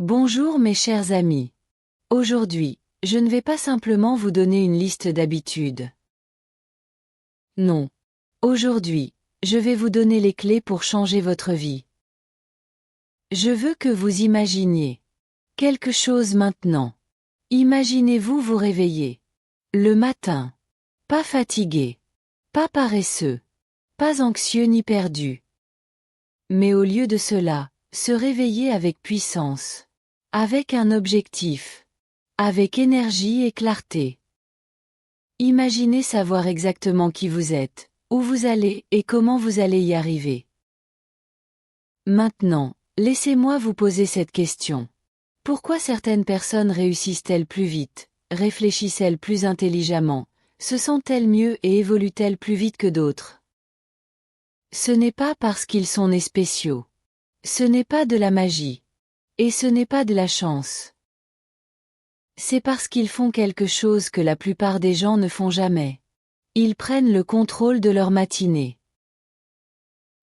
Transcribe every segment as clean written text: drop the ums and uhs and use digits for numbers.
Bonjour mes chers amis. Aujourd'hui, je ne vais pas simplement vous donner une liste d'habitudes. Non. Aujourd'hui, je vais vous donner les clés pour changer votre vie. Je veux que vous imaginiez quelque chose maintenant. Imaginez-vous vous réveiller. Le matin. Pas fatigué. Pas paresseux. Pas anxieux ni perdu. Mais au lieu de cela, se réveiller avec puissance. Avec un objectif. Avec énergie et clarté. Imaginez savoir exactement qui vous êtes, où vous allez et comment vous allez y arriver. Maintenant, laissez-moi vous poser cette question. Pourquoi certaines personnes réussissent-elles plus vite, réfléchissent-elles plus intelligemment, se sentent-elles mieux et évoluent-elles plus vite que d'autres? Ce n'est pas parce qu'ils sont nés spéciaux. Ce n'est pas de la magie. Et ce n'est pas de la chance. C'est parce qu'ils font quelque chose que la plupart des gens ne font jamais. Ils prennent le contrôle de leur matinée.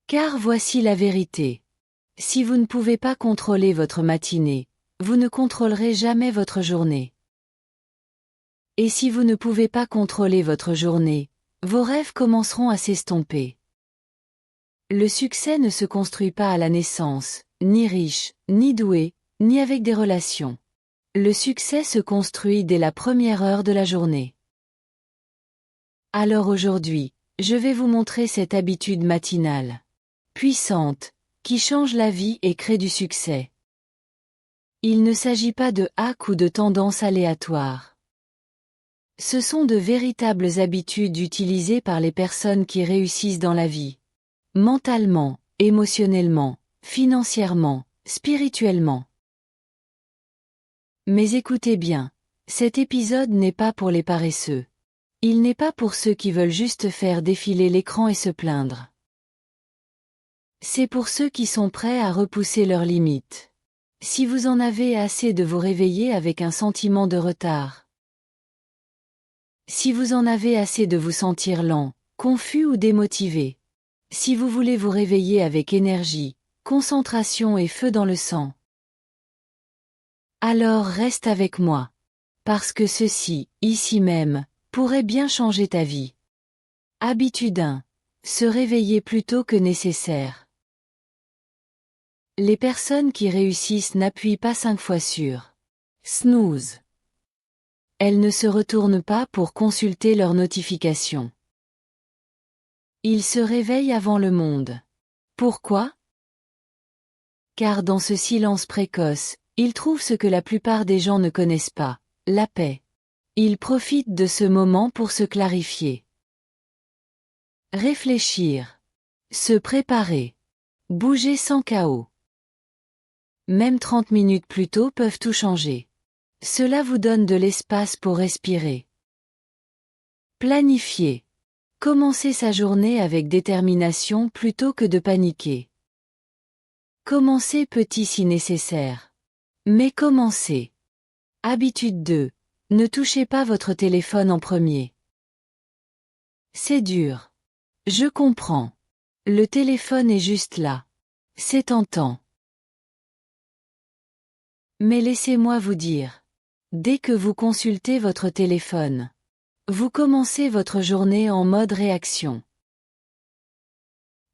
Car voici la vérité. Si vous ne pouvez pas contrôler votre matinée, vous ne contrôlerez jamais votre journée. Et si vous ne pouvez pas contrôler votre journée, vos rêves commenceront à s'estomper. Le succès ne se construit pas à la naissance, ni riche, ni doué, ni avec des relations. Le succès se construit dès la première heure de la journée. Alors aujourd'hui, je vais vous montrer cette habitude matinale. Puissante, qui change la vie et crée du succès. Il ne s'agit pas de hacks ou de tendances aléatoires. Ce sont de véritables habitudes utilisées par les personnes qui réussissent dans la vie. Mentalement, émotionnellement, financièrement, spirituellement. Mais écoutez bien, cet épisode n'est pas pour les paresseux. Il n'est pas pour ceux qui veulent juste faire défiler l'écran et se plaindre. C'est pour ceux qui sont prêts à repousser leurs limites. Si vous en avez assez de vous réveiller avec un sentiment de retard. Si vous en avez assez de vous sentir lent, confus ou démotivé. Si vous voulez vous réveiller avec énergie, concentration et feu dans le sang. Alors reste avec moi. Parce que ceci, ici même, pourrait bien changer ta vie. Habitude 1. Se réveiller plus tôt que nécessaire. Les personnes qui réussissent n'appuient pas 5 fois sur snooze. Elles ne se retournent pas pour consulter leurs notifications. Ils se réveillent avant le monde. Pourquoi? Car dans ce silence précoce, ils trouvent ce que la plupart des gens ne connaissent pas, la paix. Ils profitent de ce moment pour se clarifier. Réfléchir. Se préparer. Bouger sans chaos. Même 30 minutes plus tôt peuvent tout changer. Cela vous donne de l'espace pour respirer. Planifier. Commencer sa journée avec détermination plutôt que de paniquer. Commencez petit si nécessaire. Mais commencez. Habitude 2. Ne touchez pas votre téléphone en premier. C'est dur. Je comprends. Le téléphone est juste là. C'est tentant. Mais laissez-moi vous dire. Dès que vous consultez votre téléphone, vous commencez votre journée en mode réaction.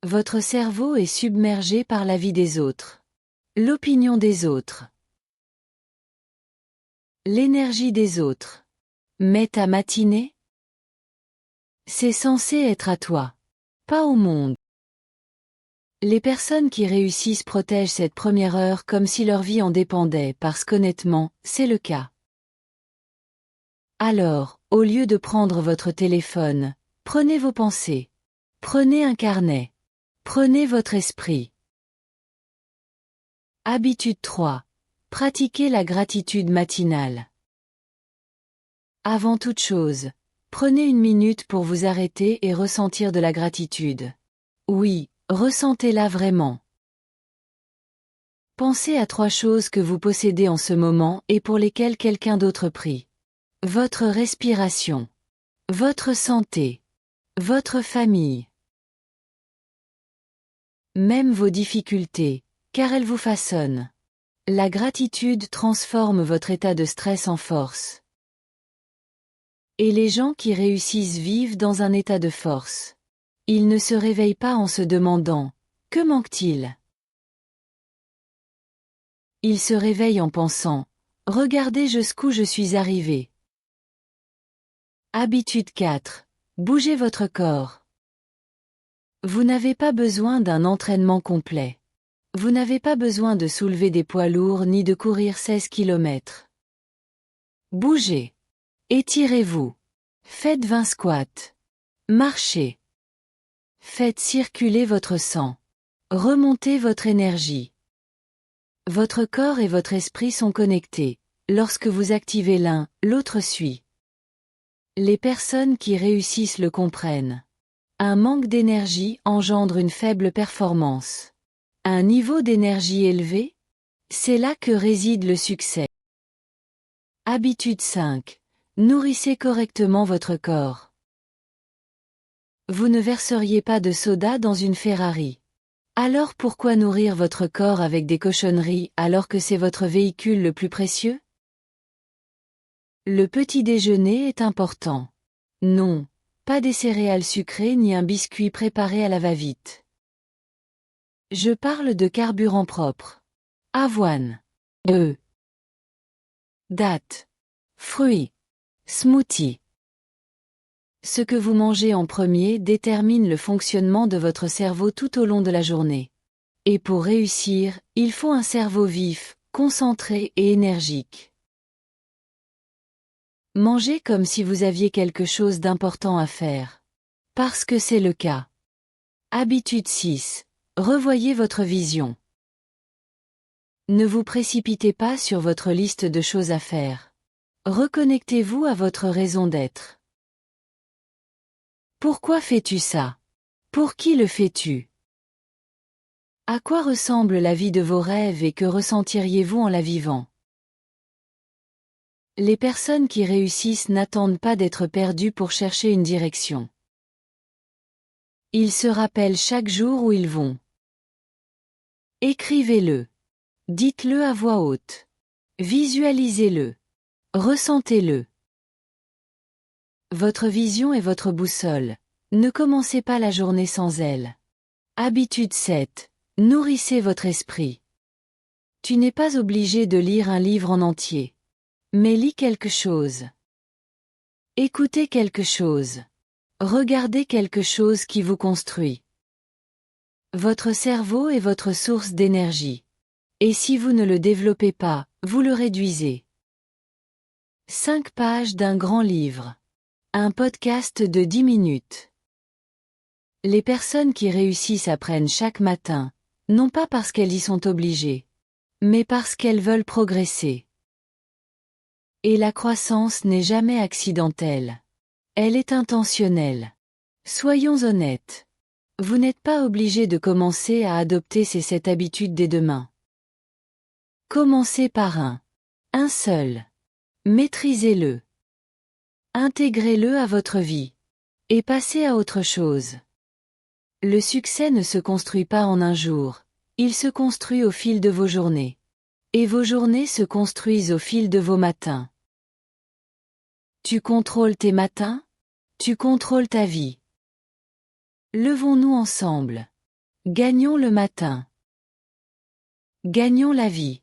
Votre cerveau est submergé par la vie des autres. L'opinion des autres. L'énergie des autres. Mais ta matinée? C'est censé être à toi. Pas au monde. Les personnes qui réussissent protègent cette première heure comme si leur vie en dépendait parce qu'honnêtement, c'est le cas. Alors, au lieu de prendre votre téléphone, prenez vos pensées. Prenez un carnet. Prenez votre esprit. Habitude 3. Pratiquez la gratitude matinale. Avant toute chose, prenez une minute pour vous arrêter et ressentir de la gratitude. Oui, ressentez-la vraiment. Pensez à 3 choses que vous possédez en ce moment et pour lesquelles quelqu'un d'autre prie. Votre respiration. Votre santé. Votre famille. Même vos difficultés, car elles vous façonnent. La gratitude transforme votre état de stress en force. Et les gens qui réussissent vivent dans un état de force. Ils ne se réveillent pas en se demandant « Que manque-t-il ?» Ils se réveillent en pensant « Regardez jusqu'où je suis arrivé ». Habitude 4. Bougez votre corps. Vous n'avez pas besoin d'un entraînement complet. Vous n'avez pas besoin de soulever des poids lourds ni de courir 16 km. Bougez. Étirez-vous. Faites 20 squats. Marchez. Faites circuler votre sang. Remontez votre énergie. Votre corps et votre esprit sont connectés. Lorsque vous activez l'un, l'autre suit. Les personnes qui réussissent le comprennent. Un manque d'énergie engendre une faible performance. Un niveau d'énergie élevé? C'est là que réside le succès. Habitude 5. Nourrissez correctement votre corps. Vous ne verseriez pas de soda dans une Ferrari. Alors pourquoi nourrir votre corps avec des cochonneries alors que c'est votre véhicule le plus précieux? Le petit déjeuner est important. Non, pas des céréales sucrées ni un biscuit préparé à la va-vite. Je parle de carburant propre. Avoine, œufs, dattes, fruits, smoothies. Ce que vous mangez en premier détermine le fonctionnement de votre cerveau tout au long de la journée. Et pour réussir, il faut un cerveau vif, concentré et énergique. Mangez comme si vous aviez quelque chose d'important à faire. Parce que c'est le cas. Habitude 6. Revoyez votre vision. Ne vous précipitez pas sur votre liste de choses à faire. Reconnectez-vous à votre raison d'être. Pourquoi fais-tu ça? Pour qui le fais-tu? À quoi ressemble la vie de vos rêves et que ressentiriez-vous en la vivant? Les personnes qui réussissent n'attendent pas d'être perdues pour chercher une direction. Ils se rappellent chaque jour où ils vont. Écrivez-le. Dites-le à voix haute. Visualisez-le. Ressentez-le. Votre vision est votre boussole. Ne commencez pas la journée sans elle. Habitude 7. Nourrissez votre esprit. Tu n'es pas obligé de lire un livre en entier. Mais lis quelque chose. Écoutez quelque chose. Regardez quelque chose qui vous construit. Votre cerveau est votre source d'énergie. Et si vous ne le développez pas, vous le réduisez. 5 pages d'un grand livre. Un podcast de 10 minutes. Les personnes qui réussissent apprennent chaque matin, non pas parce qu'elles y sont obligées, mais parce qu'elles veulent progresser. Et la croissance n'est jamais accidentelle. Elle est intentionnelle. Soyons honnêtes. Vous n'êtes pas obligé de commencer à adopter ces 7 habitudes dès demain. Commencez par un seul. Maîtrisez-le. Intégrez-le à votre vie. Et passez à autre chose. Le succès ne se construit pas en un jour, il se construit au fil de vos journées. Et vos journées se construisent au fil de vos matins. Tu contrôles tes matins? Tu contrôles ta vie. Levons-nous ensemble. Gagnons le matin. Gagnons la vie.